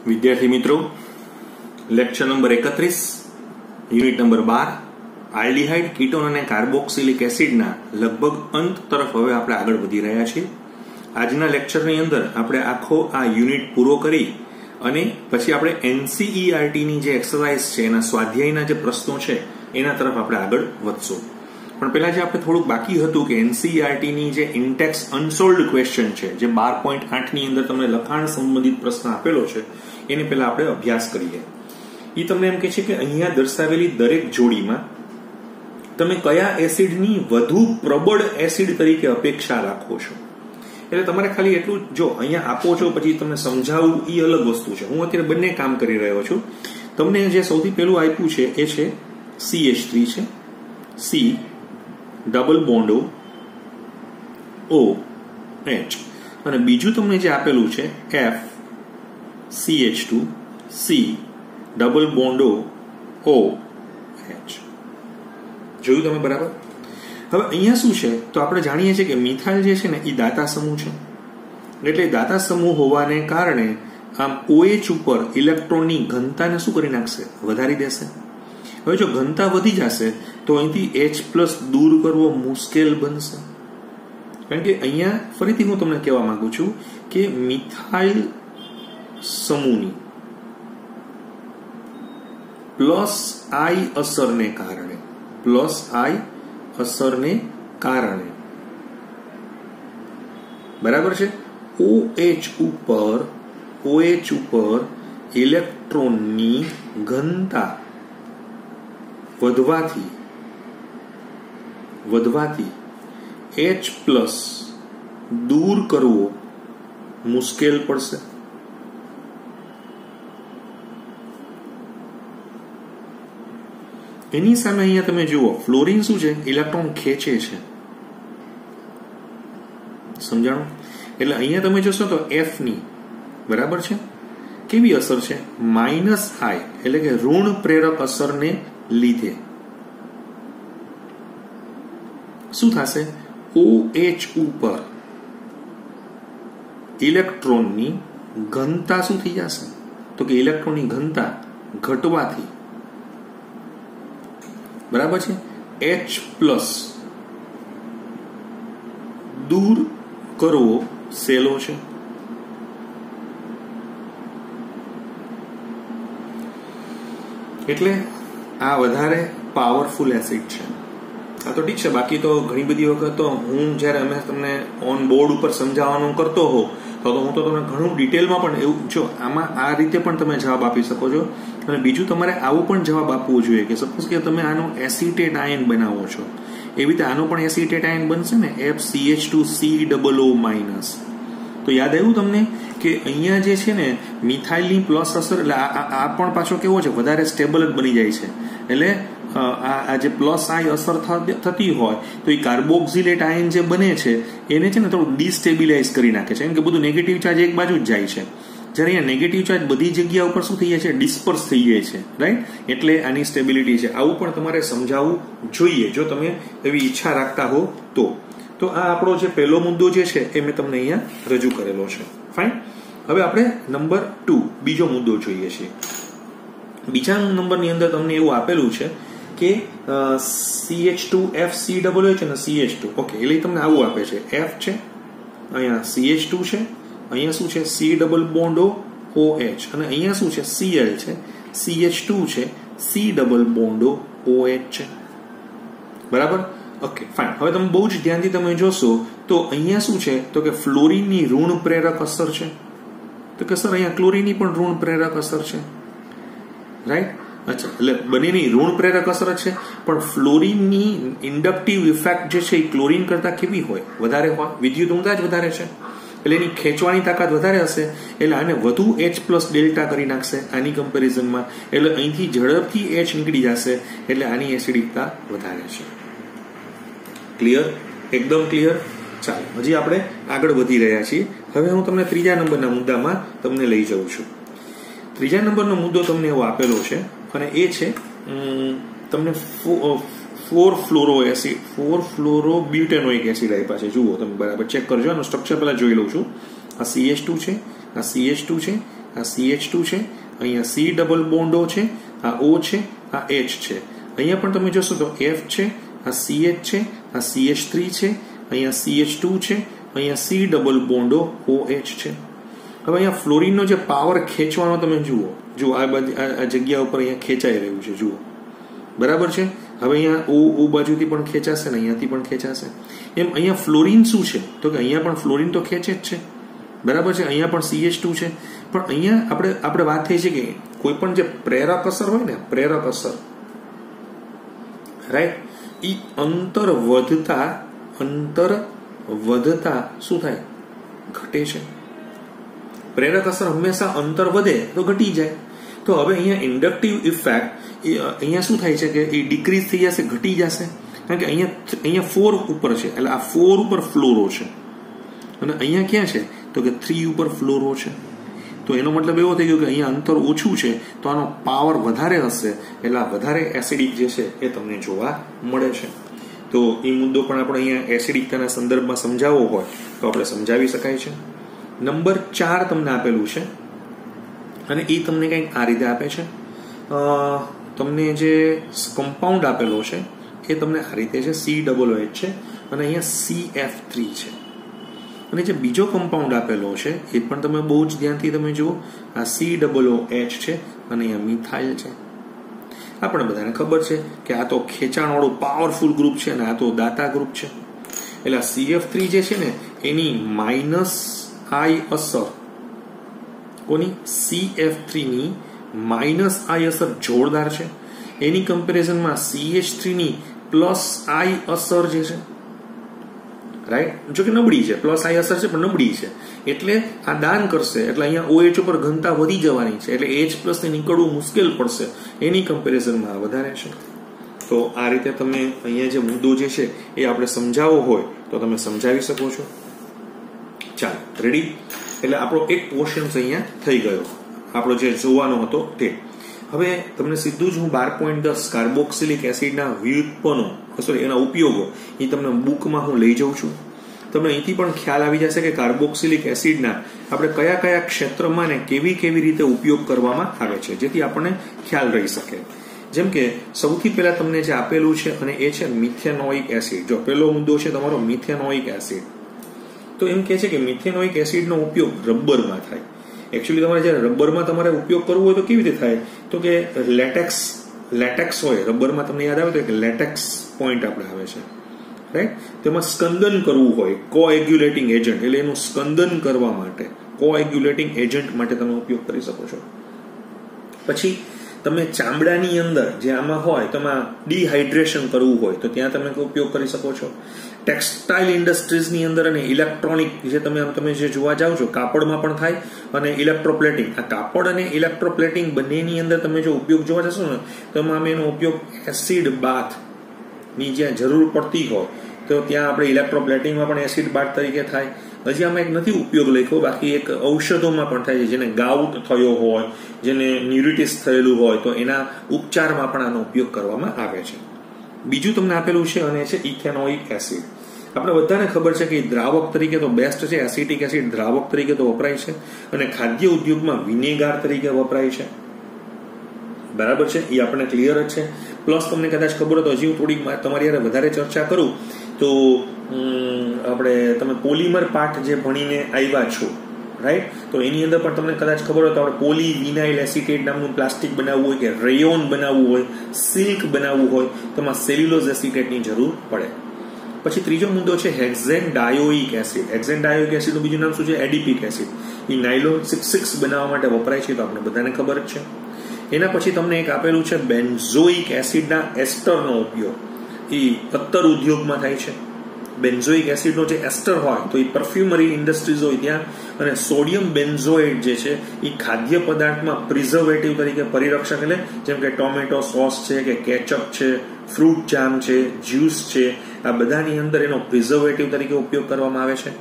विद्यार्थी मित्रों, lecture number 31 unit number 12 aldehyde ketone અને કાર્બોક્સિલિક એસિડના લગભગ અંત તરફ હવે આપણે આગળ વધી રહ્યા છીએ। આજના લેક્ચરની અંદર આપણે આખો આ યુનિટ પૂરો કરી અને પછી આપણે એનસીઈઆરટી ની જે એક્સરસાઇઝ છે એના સ્વાધ્યાયના જે પ્રશ્નો છે એના તરફ આપણે આગળ વધશું। પણ પહેલા જે આપણે થોડુંક બાકી હતું કે એનસીઈઆરટી ની જે ઇન્ટેક્સ અનસોલ્વડ ક્વેશ્ચન છે જે 12.8 ની અંદર તમને લખાણ સંબંધિત પ્રશ્ન આપેલો છે એને પહેલા આપણે અભ્યાસ કરીએ। એ તમને એમ કહે છે કે અહીંયા દર્શાવેલી દરેક જોડીમાં તમે કયા એસિડની વધુ પ્રબળ એસિડ તરીકે અપેક્ષા રાખો છો। એટલે તમારે ખાલી એટલું જો અહીંયા આપો છો પછી તમને સમજાવવું એ અલગ વસ્તુ છે। હું અત્યારે બંને કામ કરી રહ્યો છું। તમને જે સૌથી પહેલું આપ્યું છે એ છે CH3 છે, C double bond O H, અને બીજું તમને જે આપેલું છે F CH2 C double bond O H। જોયું તમે બરાબર? હવે અહીંયા શું છે તો આપણે જાણીએ છીએ કે મિથાઇલ જે છે ને એ દાતા સમૂહ છે, એટલે દાતા સમૂહ હોવાને કારણે આમ OH ઉપર ઇલેક્ટ્રોનની ઘનતાને શું કરી નાખશે? વધારી દેશે। હવે જો ઘનતા વધી જશે તો અહીંથી H+ દૂર કરવો મુશ્કેલ બનશે, કારણ કે અહીંયા ફરીથી હું તમને કહેવા માંગુ છું કે મિથાઇલ સમૂહની +I અસરને કારણે બરાબર છે OH ઉપર ઇલેક્ટ્રોનની ઘનતા વધવાથી H+ દૂર કરવો મુશ્કેલ પડશે। એની સામે અહીંયા તમે જુઓ ફ્લોરિન શું છે? ઇલેક્ટ્રોન ખેંચે છે, સમજાણું? એટલે અહીંયા તમે જોશો તો F ની બરાબર છે કેવી અસર છે? -I, એટલે કે ઋણ પ્રેરક અસરને લીધે શું થશે? OH ઉપર ઇલેક્ટ્રોનની ઘનતા શું થઈ જશે? તો કે ઇલેક્ટ્રોનની ઘનતા ઘટવાથી બરાબર છે H+ દૂર કરવો સહેલો છે। એટલે આ વધારે પાવરફુલ એસિડ છે। આ તો ઠીક છે, બાકી તો ઘણી બધી વખત તો હું જ્યારે અમે તમને ઓન બોર્ડ ઉપર સમજાવવાનું કરતો હોઉં તો હું તો તમને ઘણું ડિટેલમાં પણ એવું જો આમાં આ રીતે પણ તમે જવાબ આપી શકો છો। અને બીજું તમારે આવું પણ જવાબ આપવો જોઈએ કે સપોઝ કે તમે આનો એસિટેટ આયન બનાવો છો, એવી રીતે આનો પણ એસિટેટ આયન બનશે ને FCH2COO-। તો યાદ આવ્યું તમને કે અહીંયા જે છે ને મિથાઇલની પ્લસ અસર એટલે આ પણ પાછો કેવો છે? વધારે સ્ટેબલ જ બની જાય છે। એટલે આ જે +I અસર થતી હોય તો એ કાર્બોક્સિલેટ આયન જે બને છે એને છે ને થોડું ડિસ્ટેબિલાઇઝ કરી નાખે છે, કેમ કે બધું નેગેટિવ ચાર્જ એક બાજુ જ જાય છે, જ્યારે અહીંયા નેગેટિવ ચાર્જ બધી જગ્યા ઉપર શું થઈ જાય છે? ડિસ્પર્સ થઈ જાય છે, રાઈટ? એટલે આની સ્ટેબિલિટી છે। આવું પણ તમારે સમજાવવું જોઈએ જો તમે એવી ઈચ્છા રાખતા હો તો આ આપણો જે પહેલો મુદ્દો જે છે એ મેં તમને અહીંયા રજૂ કરેલો છે। ફાઇન। હવે આપણે નંબર 2 બીજો મુદ્દો જોઈએ છીએ। બીજા નંબરની અંદર તમને એવું આપેલું છે કે CH2FCOOH અને CH2 ઓકે, એટલે તમને આવું આપે છે F છે, અહીંયા CH2 છે, અહીંયા શું છે? C ડબલ બોન્ડ OH, અને અહીંયા શું છે? Cl છે, CH2 છે, C ડબલ બોન્ડ OH છે, બરાબર? Okay fine. હવે તમે બહુ જ ધ્યાનથી તમે જોશો તો અહીંયા શું છે તો કે ફ્લોરિનની ઋણ પ્રેરક અસર છે, તો કે સર અહીંયા ક્લોરિનની પણ ઋણ પ્રેરક અસર છે, રાઈટ? અચ્છા, એટલે બંનેની ઋણ પ્રેરક અસર છે, પણ ફ્લોરિનની ઇન્ડક્ટિવ ઇફેક્ટ જે છે એ ક્લોરિન કરતા કેવી હોય? વધારે હોય, વિદ્યુત ઊંઘા જ વધારે છે, એટલે એની ખેંચવાની તાકાત વધારે હશે, એટલે આને વધુ H+ ડેલ્ટા કરી નાખશે આની કમ્પેરિઝનમાં, એટલે અહીંથી ઝડપથી H નીકળી જશે, એટલે આની એસિડિકતા વધારે છે। ક્લિયર? એકદમ ક્લિયર? ચાલો હજી આપણે આગળ વધી રહ્યા છીએ। હવે હું તમને ત્રીજા નંબરના મુદ્દામાં તમને લઈ જાઉં છું। ત્રીજા નંબરનો મુદ્દો તમને એવો આપેલો છે અને એ છે તમને 4-ફ્લોરોબ્યુટેનોઇક એસિડ આપ્યા છે। જુઓ તમે બરાબર ચેક કરજો, આનું સ્ટ્રક્ચર પહેલા જોઈ લઉં છું। આ CH2 છે, આ CH2 છે, આ CH2 છે, અહીંયા C ડબલ બોન્ડ O છે, આ O છે, આ H છે. અહીંયા પણ તમે જોશો તો F છે, આ CH છે, આ CH3 છે, અહીંયા CH2 છે, અહીંયા C ડબલ બોન્ડ OH છે. હવે અહીંયા ફ્લોરિનનો જે પાવર ખેંચવાનો તમે જુઓ આ જગ્યા ઉપર અહીંયા ખેંચાઈ રહ્યું છે, જુઓ બરાબર છે. હવે અહીંયા O બાજુથી પણ ખેંચાશે ને અહીંયાથી પણ ખેંચાશે. એમ અહીંયા ફ્લોરિન શું છે તો કે અહીંયા પણ ફ્લોરિન તો ખેંચે જ છે, બરાબર છે. અહીંયા પણ CH2 છે, પણ અહીંયા આપણે વાત થઈ છે કે કોઈ પણ જે પ્રેરક અસર હોય ને, પ્રેરક અસર રાઈટ, ઈ અંતર વધતા શું થાય, ઘટે છે. પ્રેરક અસર હંમેશા અંતર વધે તો ઘટી જાય. તો હવે અહીંયા ઇન્ડક્ટિવ ઇફેક્ટ અહીંયા શું થાય છે કે એ ડિક્રીઝ થઈ જશે, ઘટી જશે, કારણ કે અહીંયા 4 ઉપર છે, એટલે આ 4 ઉપર ફ્લોરો છે અને અહીંયા ક્યાં છે તો કે 3 ઉપર ફ્લોરો છે. તો એનો મતલબ એવો થઈ ગયો કે અહીંયા અંતર ઓછું છે તો આનો પાવર વધારે હશે, એટલે આ વધારે એસિડિક જે છે એ તમને જોવા મળે છે. તો એ મુદ્દો પણ આપણે અહીંયા એસિડિકતાના સંદર્ભમાં સમજાવવો હોય તો આપણે સમજાવી શકાય છે. નંબર 4 તમને આપેલું છે અને એ તમને કંઈક આ રીતે આપે છે. તમને જે કમ્પાઉન્ડ આપેલો છે એ તમને આ રીતે છે, COOH છે અને અહીંયા CF3 છે. અને જે બીજો કમ્પાઉન્ડ આપેલો છે એ પણ તમે બહુ જ ધ્યાનથી તમે જુઓ, આ COOH છે અને અહીંયા મિથાઇલ છે. આપણે બધાને ખબર છે કે આ તો ખેંચાણવાળું પાવરફુલ ગ્રુપ છે અને આ તો દાતા ગ્રુપ છે. એટલે આ CF3 જે છે ને એની -I અસર, કોની, CF3 ની -I અસર જોરદાર છે. એની કમ્પેરિઝનમાં CH3 ની +I અસર જે છે રાઈટ, જો કે નબળી છે, +I અસર છે પણ નબળી છે, એટલે આ દાન કરશે એટલે અહીંયા OH ઉપર ઘનતા વધી જવાની છે, એટલે H+ ને નીકળવું મુશ્કેલ પડશે. એની કમ્પેરિઝનમાં વધારે છે. તો આ રીતે તમે અહીંયા જે મુદ્દો જે છે એ આપણે સમજાવવો હોય તો તમે સમજાવી શકો છો. ચાલો રેડી. એટલે આપણો એક પોર્શન અહીંયા થઈ ગયો, આપણો જે જોવાનો હતો તે. હવે તમને સીધું જ હું 12.10 કાર્બોક્સિલિક એસિડના વ્યુત્પન્નો, સોરી એના ઉપયોગો એ તમને બુકમાં હું લઈ જાઉં છું. તમને અહીંથી પણ ખ્યાલ આવી જશે કે કાર્બોક્સિલિક એસિડના આપણે કયા કયા ક્ષેત્રમાં ને કેવી રીતે ઉપયોગ કરવામાં આવે છે, જેથી આપણને ખ્યાલ રહી શકે. જેમ કે સૌથી પહેલા તમને જે આપેલું છે અને એ છે મિથેનોઇક એસિડ. જો પહેલો મુદ્દો છે તમારો મિથેનોઇક એસિડ. તો એમ કહે છે કે મિથેનોઇક એસિડનો ઉપયોગ રબરમાં થાય. એકચ્યુઅલી તમારે જ્યારે રબરમાં તમારે ઉપયોગ કરવો હોય તો કેવી રીતે થાય તો કે લેટેક્સ હોય રબરમાં, તમને યાદ આવે તો એક લેટેક્સ પોઈન્ટ આપણે આવે છે રાઈટ, તેમાં સ્કંદન કરવું હોય, કોએગ્યુલેટિંગ એજન્ટ, એટલે એનું સ્કંદન કરવા માટે કોએગ્યુલેટિંગ એજન્ટ માટે તમે ઉપયોગ કરી શકો છો. પછી તમે ચામડાની અંદર જે આમાં હોય તેમાં ડિહાઇડ્રેશન કરવું હોય તો ત્યાં તમે ઉપયોગ કરી શકો છો. ટેક્સટાઇલ ઇન્ડસ્ટ્રીઝની અંદર અને ઇલેક્ટ્રોનિક જે તમે જે જોવા જાઓ છો, કાપડમાં પણ થાય અને ઇલેક્ટ્રોપ્લેટિંગ. આ કાપડ અને ઇલેક્ટ્રોપ્લેટિંગ બંનેની અંદર તમે જો ઉપયોગ જોવા જશો ને તો એમાં એનો ઉપયોગ એસિડ બાથની જ્યાં જરૂર પડતી હોય તો ત્યાં આપણે ઇલેક્ટ્રોપ્લેટિંગમાં પણ એસિડ બાથ તરીકે થાય. હજી આમાં એક નથી ઉપયોગ લખ્યો, બાકી એક ઔષધોમાં પણ થાય છે, જેને ગાઉટ થયો હોય, જેને ન્યુરિટિસ થયેલું હોય તો એના ઉપચારમાં પણ આનો ઉપયોગ કરવામાં આવે છે. બીજું તમને આપેલું છે અને છે ઇથેનોઇક એસિડ. આપણે બધાને ખબર છે કે દ્રાવક તરીકે તો બેસ્ટ છે, એસિટિક એસિડ દ્રાવક તરીકે તો વપરાય છે અને ખાદ્ય ઉદ્યોગમાં વિનેગાર તરીકે વપરાય છે, બરાબર છે, એ આપણને ક્લિયર જ છે. પ્લસ તમને કદાચ ખબર હોય તો હજી હું થોડીક તમારી યારે વધારે ચર્ચા કરું તો તમે પોલિમર પાર્ટ જે ભણીને આવ્યા છો રાઈટ, તો એની અંદર પણ તમને કદાચ ખબર હોય તો આપણે પોલીવિનાઇલ એસિટેટ નામનું પ્લાસ્ટિક બનાવવું હોય કે રેયોન બનાવવું હોય, સિલ્ક બનાવવું હોય તો એમાં સેલ્યુલોઝ એસિટેટની જરૂર પડે. પછી ત્રીજો મુદ્દો છે હેક્ઝેન ડાયોઇક એસિડ. હેક્ઝેન ડાયોઇક એસિડનું બીજું નામ શું છે, એડિપિક એસિડ. એ નાયલોન 6 બનાવવા માટે વપરાય છે, તો આપણે બધાને ખબર જ છે. એના પછી તમને એક આપેલું છે બેન્ઝોઇક એસિડના એસ્ટરનો ઉપયોગ. એ અત્તર ઉદ્યોગમાં થાય છે. બેન્ઝોઇક એસિડનો જે એસ્ટર હોય તો એ પરફ્યુમરી ઇન્ડસ્ટ્રીઝ હોય ત્યાં, અને સોડિયમ બેન્ઝોઇડ જે છે એ ખાદ્ય પદાર્થમાં પ્રિઝર્વેટિવ તરીકે પરિરક્ષક, એટલે જેમ કે ટોમેટો સોસ છે કે કેચઅપ છે, ફ્રૂટ જામ છે, જ્યુસ છે, આ બધાની અંદર એનો પ્રિઝર્વેટિવ તરીકે ઉપયોગ કરવામાં આવે છે.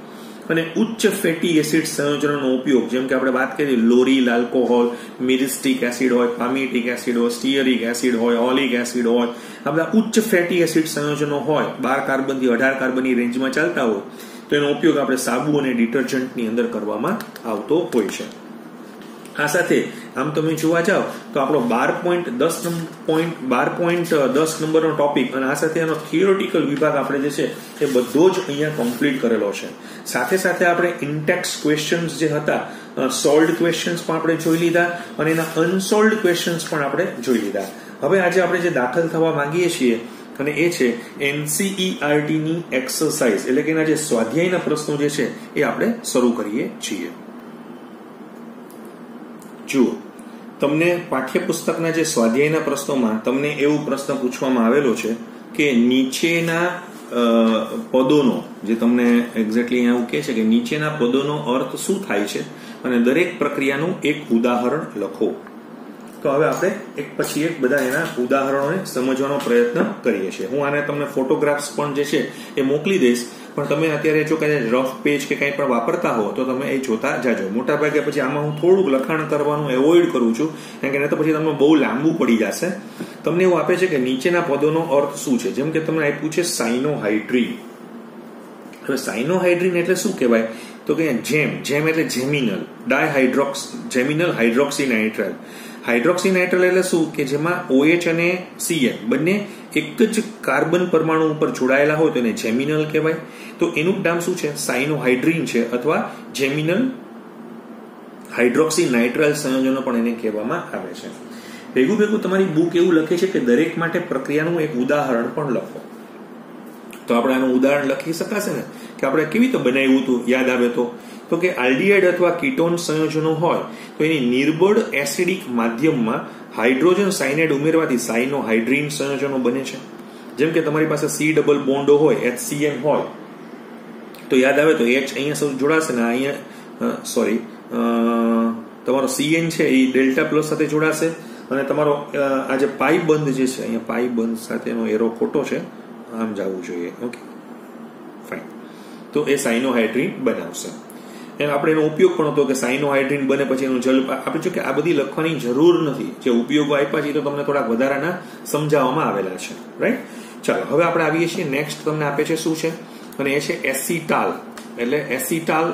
અને ઉચ્ચ ફેટી એસિડ સંયોજનોનો ઉપયોગ, જેમ કે આપણે વાત કરીએ લોરીલ આલ્કોહોલ, મિરિસ્ટિક એસિડ હોય, પામિટિક એસિડ હોય, સ્ટીયરિક એસિડ હોય, ઓલિક એસિડ હોય, આ બધા ઉચ્ચ ફેટી એસિડ સંયોજનો હોય 12 કાર્બનથી 18 કાર્બનની રેન્જમાં ચાલતા હોય તો એનો ઉપયોગ આપણે સાબુ અને ડિટર્જન્ટની અંદર કરવામાં આવતો હોય છે. આ સાથે આમ તમે જોવા જાઓ તો આપણો 12.10 નંબરનો ટોપિક અને આ સાથે એનો થિયોરિટિકલ વિભાગ આપણે જે છે એ બધો જ અહીંયા કમ્પ્લીટ કરેલો છે. સાથે સાથે આપણે ઇનટેક્સ ક્વેશ્ચન્સ જે હતા, સોલ્વડ ક્વેશ્ચન્સ પણ આપણે જોઈ લીધા અને એના અનસોલ્વડ ક્વેશ્ચન્સ પણ આપણે જોઈ લીધા. હવે આજે આપણે જે દાખલ થવા માંગીએ છીએ અને એ છે NCERT ની એક્સરસાઇઝ, એટલે કે એના જે સ્વાધ્યાયના પ્રશ્નો જે છે એ આપણે શરૂ કરીએ છીએ. જુઓ, તમને પાઠ્યપુસ્તકના જે સ્વાધ્યાયના પ્રશ્નોમાં તમને એવું પ્રશ્ન પૂછવામાં આવેલો છે કે નીચેના પદોનો, જે તમને એક્ઝેક્ટલી એવું કહે છે કે નીચેના પદોનો અર્થ શું થાય છે અને દરેક પ્રક્રિયાનું એક ઉદાહરણ લખો. તો હવે આપણે એક પછી એક બધા એના ઉદાહરણોને સમજવાનો પ્રયત્ન કરીએ છીએ. હું આને તમને ફોટોગ્રાફ્સ પણ જે છે એ મોકલી દઈશ, પણ તમે અત્યારે જો કદાચ રફ પેજ કે કંઈ પણ વાપરતા હો તો તમે એ જોતા જાજો. મોટા ભાગે પછી આમાં હું થોડુંક લખાણ કરવાનું એવોઇડ કરું છું, કારણ કે નહીં તો પછી તમને બહુ લાંબુ પડી જશે. તમને એવું આપે છે કે નીચેના પદોનો અર્થ શું છે. જેમ કે તમને આપ્યું છે સાઇનોહાઇડ્રીન. હવે સાઇનોહાઇડ્રીન એટલે શું કહેવાય? તો કે જેમ એટલે જેમિનલ ડાયહાઇડ્રોક્સ જેમિનલ હાઇડ્રોક્સીનાઇટ્રાઇલ. હાઇડ્રોક્સીનાઇટ્રાઇલ એટલે શું કે જેમાં OH અને CN બંને એક જ કાર્બન પરમાણુ ઉપર જોડાયેલા હોય તો એને જેમિનલ કહેવાય. તો એનું નામ શું છે? સાઇનોહાઇડ્રીન છે, અથવા જેમિનલ હાઇડ્રોક્સીનાઇટ્રાઇલ સંયોજનો પણ એને કહેવામાં આવે છે. ભેગું તમારી બુક એવું લખે છે કે દરેક માટે પ્રક્રિયાનું એક ઉદાહરણ પણ લખો. તો આપણે આનું ઉદાહરણ લખી શકાશે ને કે આપણે કેવી રીતે બનાવ્યું હતું, યાદ આવે તો કે આલ્ડીહાઇડ અથવા કીટોન સંયોજનો હોય તો એની નિર્બળ એસિડિક માધ્યમમાં હાઇડ્રોજન સાયનાઇડ ઉમેરવાથી સાઇનોહાઇડ્રીન સંયોજનો બને છે. જેમ કે તમારી પાસે C ડબલ બોન્ડો હોય, HCN હોય, તો યાદ આવે તો H અહીંયા સૌ જોડાશે ને અહીંયા તમારો CN છે એ ડેલ્ટા પ્લસ સાથે જોડાશે અને તમારો આ જે પાઈ બંધ જે છે અહીંયા પાઈ બંધ સાથેનો એરો ખોટો છે, આમ જવું જોઈએ. Okay, fine. તો એ સાઇનોહાઇડ્રીન બનાવશે. આપણે એનો ઉપયોગ પણ હતો કે સાઇનોહાઇડ્રીન બને પછી એનું જલ આપણે જો કે આ બધી લખવાની જરૂર નથી. જે ઉપયોગો આપ્યા છે તો તમને થોડાક વધારાના સમજાવવામાં આવેલા છે, રાઈટ? ચાલો, હવે આપણે આવીએ છીએ નેક્સ્ટ. તમને આપે છે શું છે? અને એ છે એસિટાલ. એટલે એસિટાલ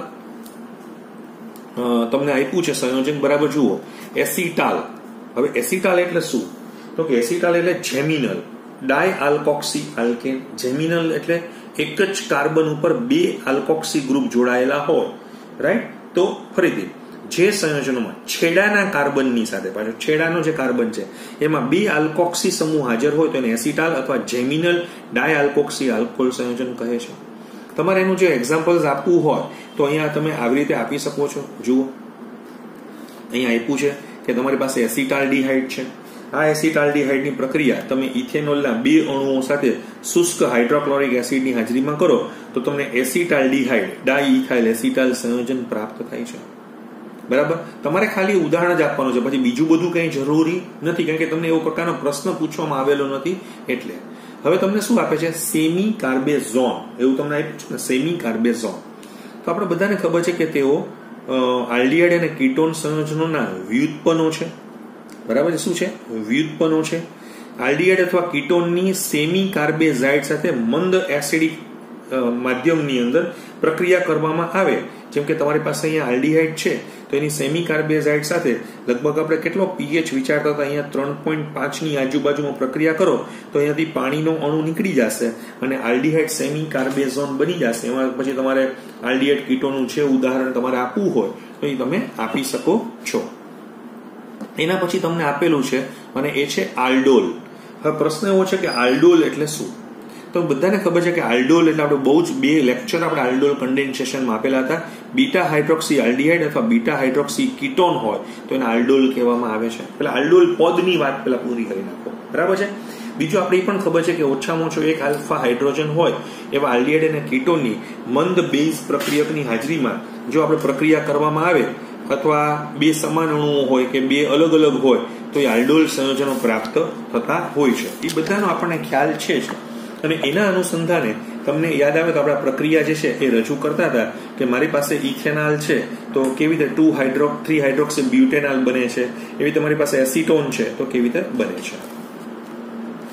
તમને આપ્યું છે સંયોજન, બરાબર જુઓ. એસિટાલ. હવે એસિટાલ એટલે શું? તો કે એસિટાલ એટલે જેમિનલ ડાયઆલ્કોક્સી આલ્કેન. જેમિનલ એટલે એક જ કાર્બન ઉપર 2 આલ્કોક્સી ગ્રુપ જોડાયેલા હોય, રાઈટ? તો ફરીથી જે સંયોજનોમાં છેડાના કાર્બનની સાથે, પાછો છેડાનો જે કાર્બન છે એમાં 2 આલ્કોક્સી સમૂહ હાજર હોય તો એને એસિટાલ અથવા જેમિનલ ડાયઆલ્કોક્સી આલ્કોહોલ સંયોજન કહે છે. તમારે એનું જે એક્ઝામ્પલ્સ આપવું હોય તો અહીંયા તમે આવી રીતે આપી શકો છો. જુઓ, અહીંયા આપ્યું છે કે તમારી પાસે એસિટાલ્ડીહાઇડ છે. આ એસિટાલ્ડીહાઇડની પ્રક્રિયા તમે ઇથેનોલના 2 અણુઓ સાથે શુષ્ક હાઇડ્રોક્લોરિક એસિડની હાજરીમાં કરો તો તમને એસિટાલ્ડીહાઇડ ડાઇઇથાઇલ એસિટાલ સંયોજન પ્રાપ્ત થાય છે. બરાબર? તમારે ખાલી ઉદાહરણ જ આપવાનું છે, પછી બીજું બધું કંઈ જરૂરી નથી, કારણ કે તમને એવો પ્રકારનો પ્રશ્ન પૂછવામાં આવેલો નથી. એટલે હવે તમને શું આપે છે? સેમી કાર્બેઝોન. એવું તમને આપ્યું છે ને, સેમી કાર્બેઝોન. તો આપણે બધાને ખબર છે કે તેઓ આલ્ડીહાઇડ અને કીટોન સંયોજનોના વ્યુત્પન્નો છે. બરાબર છે? શું છે? વ્યુત્પન્નો છે. આલ્ડીહાઇડ અથવા કીટોનની સેમી કાર્બેઝાઇડ સાથે મંદ એસિડિક માધ્યમની અંદર પ્રક્રિયા કરવામાં આવે. જેમ કે તમારી પાસે અહીંયા આલ્ડીહાઇડ છે તો એની સેમી કાર્બેઝાઇડ સાથે લગભગ આપણે કેટલો pH વિચારતા હતા, અહીંયા 3.5 ની આજુબાજુમાં પ્રક્રિયા કરો તો અહીંયાથી પાણીનો અણુ નીકળી જશે અને આલ્ડીહાઇડ સેમી કાર્બેઝોન બની જશે. એમાં પછી તમારે આલ્ડીહાઇડ કીટોનનું છે ઉદાહરણ તમારે આપવું હોય તો એ તમે આપી શકો છો. એના પછી તમને આપેલું છે અને એ છે આલ્ડોલ. હવે પ્રશ્ન એવો છે કે આલ્ડોલ એટલે શું? તો બધાને ખબર છે કે આલ્ડોલ એટલે આપણે બહુ જ 2 લેક્ચર આપણે આલ્ડોલ કન્ડેન્સેશનમાં આપેલા હતા. બીટા હાઇડ્રોક્સી આલ્ડીહાઇડ અથવા બીટા હાઇડ્રોક્સી કીટોન હોય તો એને આલ્ડોલ કહેવામાં આવે છે. પેલા આલ્ડોલ પદની વાત પેલા પૂરી કરી નાખો, બરાબર છે? બીજું આપણે એ પણ ખબર છે કે ઓછામાં ઓછો 1 આલ્ફા હાઇડ્રોજન હોય એવા આલ્ડીહાઇડ અને કીટોનની મંદ બેઝ પ્રક્રિયકની હાજરીમાં જો આપણે પ્રક્રિયા કરવામાં આવે અથવા 2 સમાન અણુઓ હોય કે 2 અલગ અલગ હોય તો એ આલ્ડોલ સંયોજનો પ્રાપ્ત થતા હોય છે. એ બધાનો આપણને ખ્યાલ છે જ. અને એના અનુસંધાને તમને યાદ આવે તો આપણા પ્રક્રિયા જે છે એ રજૂ કરતા હતા કે મારી પાસે ઇથેનોલ છે તો કેવી રીતે 3 હાઇડ્રોક્સી બ્યુટેનોલ બને છે, એવી તમારી પાસે એસિટોન છે તો કેવી રીતે બને છે.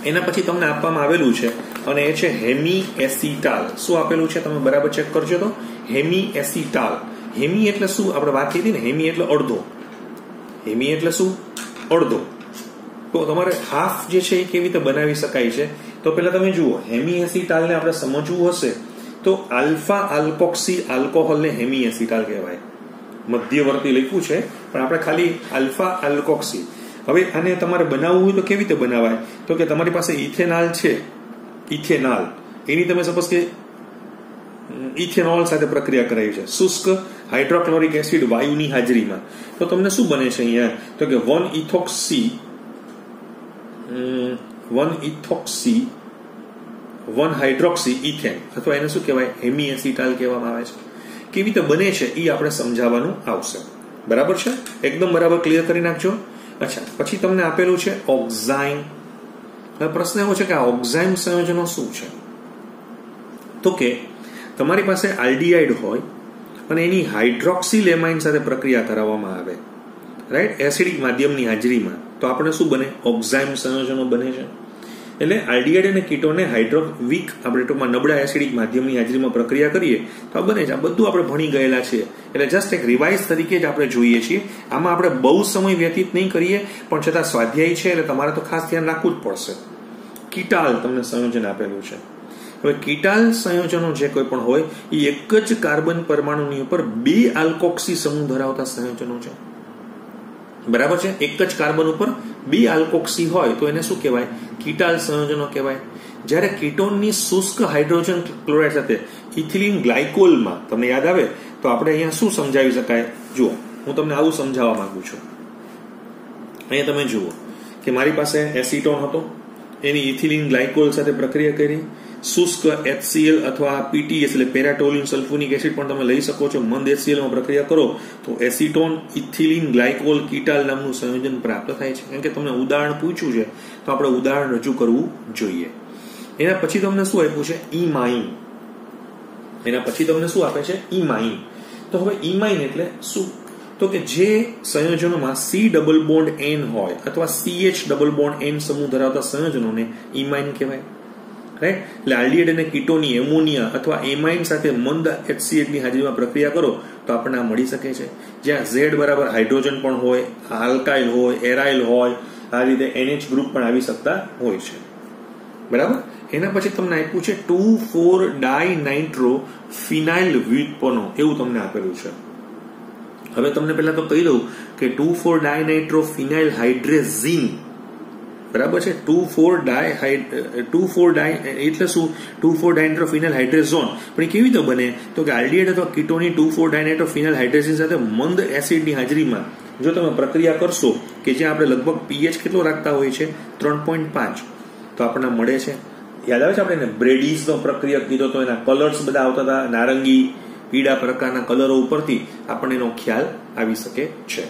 એના પછી તમને આપવામાં આવેલું છે અને એ છે હેમી એસિટાલ. શું આપેલું છે તમે બરાબર ચેક કરજો તો. Hemi acetal. હેમી એટલે શું? આપણે વાત કરી હતી ને, હેમી એટલે અડધો. હેમી એટલે શું? અડધો. તો તમારે હાફ જે છે એ કેવી રીતે બનાવી શકાય છે? તો પેલા તમે જુઓ, હેમી એસિટાલને આપણે સમજવું હશે તો આલ્ફા આલ્કોક્સી આલ્કોહોલને હેમી એસિટાલ કહેવાય. મધ્યવર્તી લખ્યું છે પણ આપણે ખાલી આલ્ફા આલ્કોક્સી. હવે આને તમારે બનાવવું હોય તો કેવી રીતે બનાવાય? તો કે તમારી પાસે ઇથેનાલ છે, ઇથેનાલ, એની તમે સપોઝ કે ઇથેનોલ સાથે પ્રક્રિયા કરાવી છે શુષ્ક હાઇડ્રોક્લોરિક એસિડ વાયુની હાજરીમાં, તો તમને શું બને છે અહીંયા? તો કે 1 હાઇડ્રોક્સી ઇથેન, અથવા એને શું કહેવાય? હેમી એસિટાલ કહેવામાં આવે છે. કેવી રીતે બને છે એ આપણે સમજાવવાનું આવશે. બરાબર છે? એકદમ બરાબર ક્લિયર કરી નાખજો. અચ્છા, પછી તમને આપેલું છે ઓક્ઝાઇમ. હવે પ્રશ્ન એવો છે કે આ ઓક્ઝાઇમ સંયોજનો શું છે? તો કે તમારી પાસે આલ્ડીહાઇડ હોય અને એની હાઇડ્રોક્સિલ એમાઇન સાથે પ્રક્રિયા કરાવવામાં આવે, રાઈટ, એસિડિક માધ્યમની હાજરીમાં, તો આપણે શું બને? ઓક્ઝાઇમ સંયોજનો બને છે. એટલે આલ્ડીહાઇડ અને કીટોને વીક, આપણે ટૂંકમાં નબળા એસિડિક માધ્યમની હાજરીમાં પ્રક્રિયા કરીએ તો આ બને છે. આ બધું આપણે ભણી ગયેલા છીએ, એટલે જસ્ટ એક રિવાઇઝ તરીકે જ આપણે જોઈએ છીએ. આમાં આપણે બહુ સમય વ્યતીત નહીં કરીએ, પણ છતાં સ્વાધ્યાય છે એટલે તમારે તો ખાસ ધ્યાન રાખવું જ પડશે. કીટાલ તમને સંયોજન આપેલું છે. હવે કીટાલ સંયોજનો જે કોઈ પણ હોય એ એક જ કાર્બન પરમાણુની ઉપર 2 આલ્કોક્સી સમૂહ ધરાવતા સંયોજનો છે. બરાબર છે? એક જ કાર્બન ઉપર 2 આલ્કોક્સી હોય તો એને શું કહેવાય? કીટાલ સંયોજનો કહેવાય. જ્યારે કીટોનની શુષ્ક હાઇડ્રોજન ક્લોરાઇડ સાથે ઇથિલિન ગ્લાયકોલમાં, તમને યાદ આવે તો આપણે અહીંયા શું સમજાવી શકાય? જુઓ, હું તમને આવું સમજાવવા માંગુ છું. અહીંયા તમે જુઓ કે મારી પાસે એસિટોન હતો, એની ઇથિલિન ગ્લાયકોલ સાથે પ્રક્રિયા કરી, શુષ્ક HCl અથવા PTS એટલે પેરાટોલિન સલ્ફોનિક એસિડ પણ તમે લઈ શકો છો. મંદ HCl માં પ્રક્રિયા કરો તો એસિટોન ઇથિલિન ગ્લાયકોલ કીટાલ નામનું સંયોજન પ્રાપ્ત થાય છે. કેમ કે તમને ઉદાહરણ પૂછ્યું છે તો આપણે ઉદાહરણ રજૂ કરવું જોઈએ. એના પછી તમને શું આપ્યું છે? ઇમાઇન. એના પછી તમને શું આપે છે? ઇમાઇન. તો હવે ઇમાઇન એટલે શું? તો કે જે સંયોજનોમાં C ડબલ બોન્ડ N હોય અથવા CH ડબલ બોન્ડ N સમૂહ ધરાવતા સંયોજનોને ઇમાઇન કહેવાય. રાઈટ? એટલે આલ્ડીહાઇડ અને કીટોની એમોનિયા અથવા એમાઇન સાથે મંદ HCl ની હાજરીમાં પ્રક્રિયા કરો તો આપણને આ મળી શકે છે. જ્યાં Z બરાબર હાઇડ્રોજન પણ હોય, આલ્કાઇલ હોય, એરાઇલ હોય, આ રીતે NH ગ્રુપ પણ આવી શકતા હોય છે. બરાબર? એના પછી તમને આપ્યું છે 2,4-ડાયનાઇટ્રો ફિનાઇલ વ્યુત્પન્નો, એવું તમને આપેલું છે. હવે તમને પહેલા તો કહી દઉં કે 2,4-ડાયનાઇટ્રો ફિનાઇલ હાઇડ્રેઝીન, બરાબર છે? 2,4-ડાય એટલે શું? 2,4-ડાયનાઇટ્રો ફિનાઇલ હાઇડ્રેઝોન. પણ એ કેવી રીતે બને? તો કે આલ્ડીહાઇડ અથવા કીટોની 2,4-ડાયનાઇટ્રો ફિનાઇલ હાઇડ્રેઝીન સાથે મંદ એસિડની હાજરીમાં જો તમે પ્રક્રિયા કરશો કે જ્યાં આપણે લગભગ pH કેટલો રાખતા હોય છે? 3.5, તો આપણને મળે છે. યાદ આવે છે આપણે બ્રેડીઝનો પ્રક્રિયા કીધો તો એના કલર્સ બધા આવતા હતા, નારંગી, પીળા પ્રકારના કલરો ઉપરથી આપણને એનો ખ્યાલ આવી શકે છે.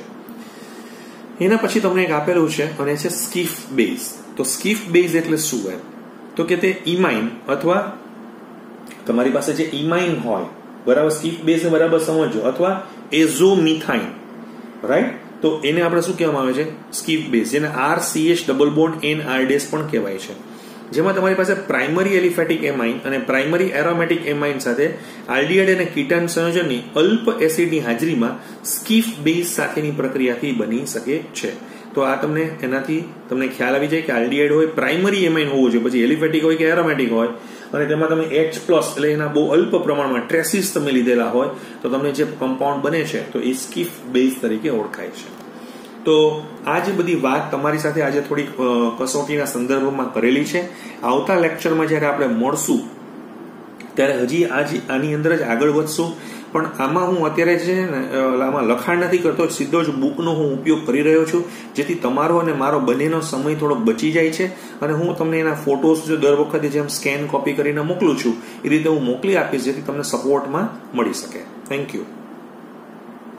એના પછી તમને એક આપેલું છે અને છે સ્કીફ બેઝ. તો સ્કીફ બેઝ એટલે શું એમ? તો કે તે ઇમાઇન અથવા તમારી પાસે જે ઇમાઇન હોય, બરાબર, સ્કીફ બેઝ ને બરાબર સમજો, અથવા એઝોમિથાઇન, રાઈટ? તો એને આપણે શું કહેવામાં આવે છે? સ્કીફ બેઝ, જેને RCH ડબલ બોન્ડ NR પણ કહેવાય છે. જેમાં તમારી પાસે પ્રાઇમરી એલિફેટિક એમાઇન અને પ્રાઇમરી એરોમેટિક એમાઇન સાથે આલ્ડીહાઇડ અને કીટાન સંયોજનની અલ્પ એસિડની હાજરીમાં સ્કીફ બેઝ સાથેની પ્રક્રિયાથી બની શકે છે. તો આ તમને એનાથી તમને ખ્યાલ આવી જાય કે આલ્ડીહાઇડ હોય, પ્રાઇમરી એમાઇન હોવું જોઈએ, પછી એલિફેટિક હોય કે એરોમેટિક હોય, અને તેમાં તમે H+ એટલે એના બહુ અલ્પ પ્રમાણમાં ટ્રેસીસ તમે લીધેલા હોય તો તમને જે કમ્પાઉન્ડ બને છે તો એ સ્કીફ બેઝ તરીકે ઓળખાય છે. તો આ જે બધી વાત તમારી સાથે આજે થોડીક કસોટીના સંદર્ભમાં કરેલી છે. આવતા લેક્ચરમાં જ્યારે આપણે મળશું ત્યારે હજી આની અંદર જ આગળ વધશું. પણ આમાં હું અત્યારે છે ને આમાં લખાણ નથી કરતો, સીધો જ બુકનો હું ઉપયોગ કરી રહ્યો છું, જેથી તમારો અને મારો બંનેનો સમય થોડોક બચી જાય છે. અને હું તમને એના ફોટોસ જો દર વખતે જેમ સ્કેન કોપી કરીને મોકલું છું એ રીતે હું મોકલી આપીશ, જેથી તમને સપોર્ટમાં મળી શકે. Thank you.